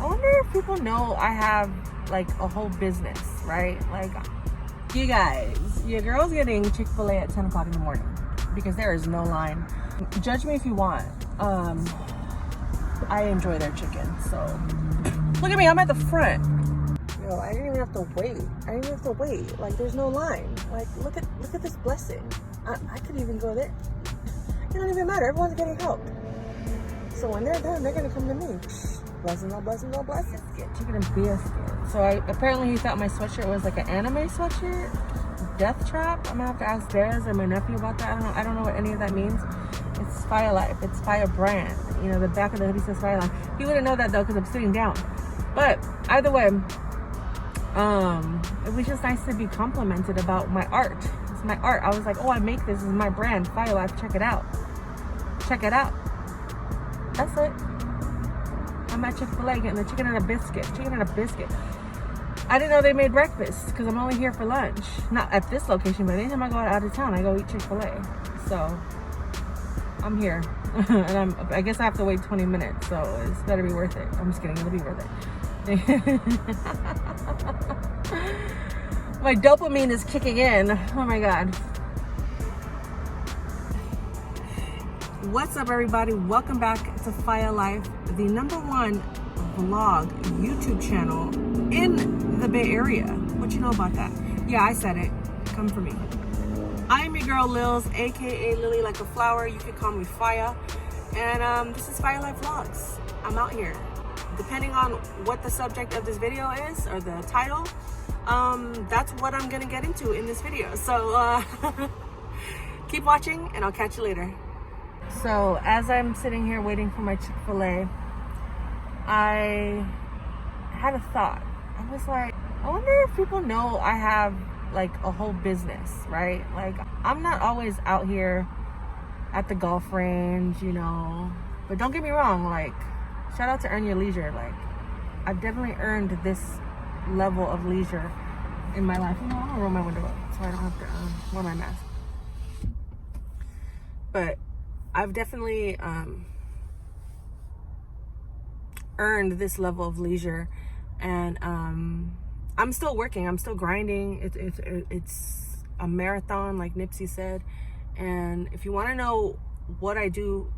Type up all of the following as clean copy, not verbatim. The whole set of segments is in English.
I wonder if people know I have like a whole business, right? Like, you guys, your girl's getting Chick-fil-A at 10 o'clock in the morning because there is no line. Judge me if you want. I enjoy their chicken, so look at me, I'm at the front. Yo, I didn't even have to wait. Like, there's no line. Like, look at this blessing. I could even go there. It don't even matter. Everyone's getting help. So when they're done, they're gonna come to me. Blessing, no blessing, no blessing. Chicken and biscuit. So apparently he thought my sweatshirt was like an anime sweatshirt. Death Trap. I'm gonna have to ask Dez or my nephew about that. I don't know what any of that means. It's Fiyah Life. It's Fiyah brand. You know, the back of the hoodie says Fiyah Life. He wouldn't know that though because I'm sitting down. But either way, it was just nice to be complimented about my art. It's my art. I was like, oh, I make this. This is my brand, Fiyah Life. Check it out. Check it out. That's it. I'm at Chick-fil-A getting the chicken and a biscuit. Chicken and a biscuit. I didn't know they made breakfast because I'm only here for lunch. Not at this location, but anytime I go out of town, I go eat Chick-fil-A. So I'm here. And I guess I have to wait 20 minutes, so it's better be worth it. I'm just kidding. It'll be worth it. My dopamine is kicking in. Oh my God. What's up, everybody? Welcome back to Fiyah Life, the #1 vlog YouTube channel in the Bay Area. What you know about that? Yeah, I said it. Come for me. I'm your girl Lilz, aka Lily Like a Flower. You can call me Fiyah. And this is Fiyah Life Vlogs. I'm out here. Depending on what the subject of this video is, or the title, that's what I'm gonna get into in this video. So keep watching and I'll catch you later. So as I'm sitting here waiting for my Chick-fil-A, I had a thought. I was like, I wonder if people know I have like a whole business, right? Like, I'm not always out here at the golf range, you know, but don't get me wrong, like, shout out to Earn Your Leisure. Like, I've definitely earned this level of leisure in my life. You know, I'm gonna roll my window up so I don't have to wear my mask. But I've definitely earned this level of leisure, and I'm still working. I'm still grinding. It's a marathon, like Nipsey said. And if you want to know what I do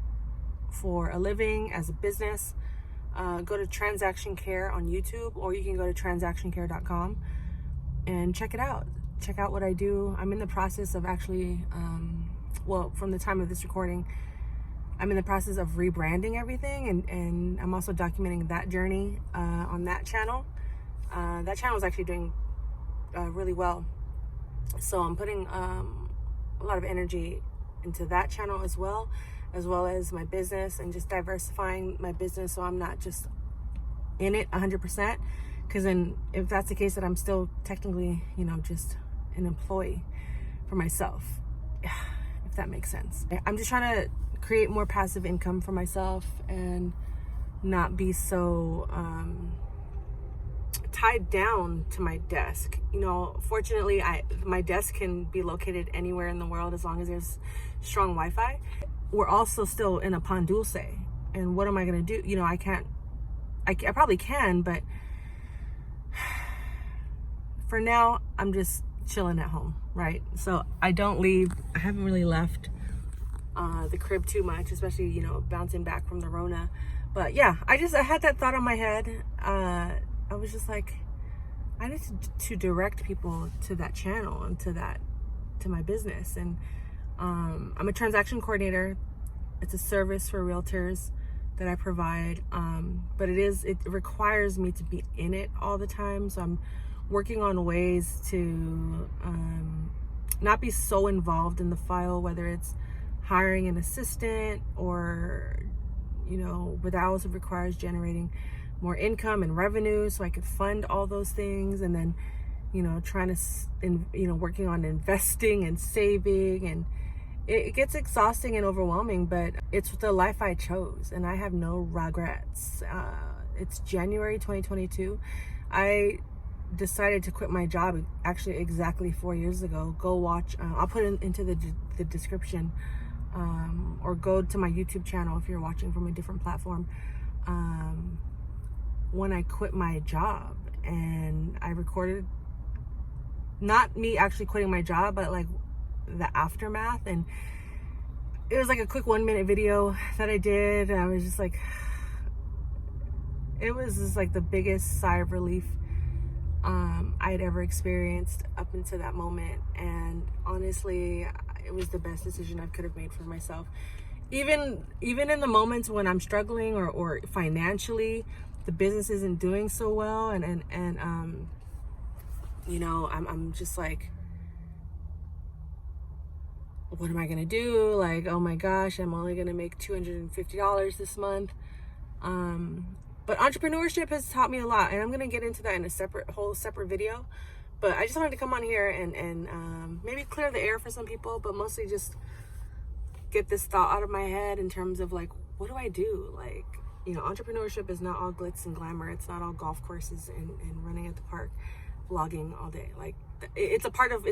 for a living as a business, go to Transaction Care on YouTube, or you can go to transactioncare.com and check it out. Check out what I do. I'm in the process of actually, well, from the time of this recording, I'm in the process of rebranding everything, and I'm also documenting that journey on that channel. That channel is actually doing really well, so I'm putting a lot of energy into that channel as well as my business, and just diversifying my business so I'm not just in it 100%, because then if that's the case, that I'm still technically, you know, just an employee for myself, if that makes sense. I'm just trying to create more passive income for myself and not be so tied down to my desk. You know, fortunately, my desk can be located anywhere in the world as long as there's strong Wi-Fi. We're also still in a Pan Dulce, and what am I gonna do? You know, I probably can, but for now, I'm just chilling at home, right? So I don't leave. I haven't really left the crib too much, especially, you know, bouncing back from the Rona. But yeah, I had that thought on my head. I was just like, I need to direct people to that channel and to my business. And I'm a transaction coordinator. It's a service for realtors that I provide, but it requires me to be in it all the time. So I'm working on ways to not be so involved in the file, whether it's hiring an assistant, or, you know, but that also requires generating more income and revenue so I could fund all those things. And then, you know, working on investing and saving, and it gets exhausting and overwhelming, but it's the life I chose and I have no regrets. It's January 2022. I decided to quit my job actually exactly 4 years ago. Go watch, I'll put it into the description, or go to my YouTube channel if you're watching from a different platform. when I quit my job, and I recorded, not me actually quitting my job, but like the aftermath. And it was like a quick 1-minute video that I did, and I was just like, it was just like the biggest sigh of relief I had ever experienced up until that moment. And honestly, it was the best decision I could have made for myself. Even in the moments when I'm struggling, or financially the business isn't doing so well, and you know, I'm just like, what am I gonna do? Like, oh my gosh, I'm only gonna make $250 this month. But entrepreneurship has taught me a lot, and I'm gonna get into that in a whole separate video. But I just wanted to come on here and maybe clear the air for some people, but mostly just get this thought out of my head in terms of like, what do I do? Like, you know, entrepreneurship is not all glitz and glamour. It's not all golf courses and running at the park, vlogging all day. Like, it's a part of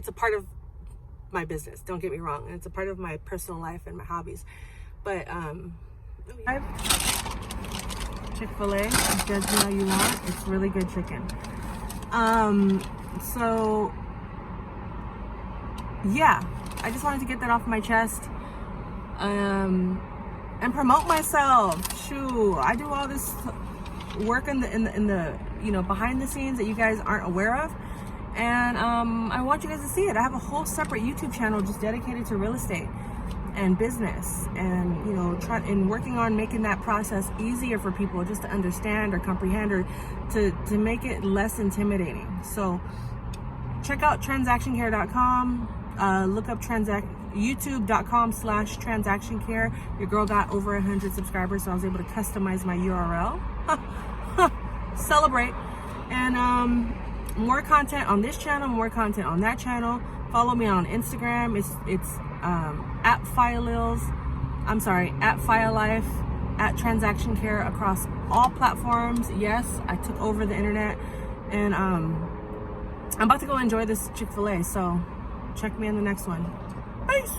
my business. Don't get me wrong, and it's a part of my personal life and my hobbies. But Chick-fil-A, judge me how you want. It's really good chicken. So yeah, I just wanted to get that off my chest, and promote myself. Shoo, I do all this work in the you know, behind the scenes that you guys aren't aware of, and I want you guys to see it. I have a whole separate YouTube channel just dedicated to real estate and business, and you know, working on making that process easier for people just to understand or comprehend, or to make it less intimidating. So check out transactioncare.com. Look up youtube.com/transactioncare. Your girl got over 100 subscribers, so I was able to customize my URL. Celebrate. And more content on this channel, more content on that channel. Follow me on Instagram. It's at Fiyah Lilz. I'm sorry, at Fiyah Life, at Transaction Care, across all platforms. Yes, I took over the internet, and I'm about to go enjoy this Chick-fil-A. So check me in the next one. Peace.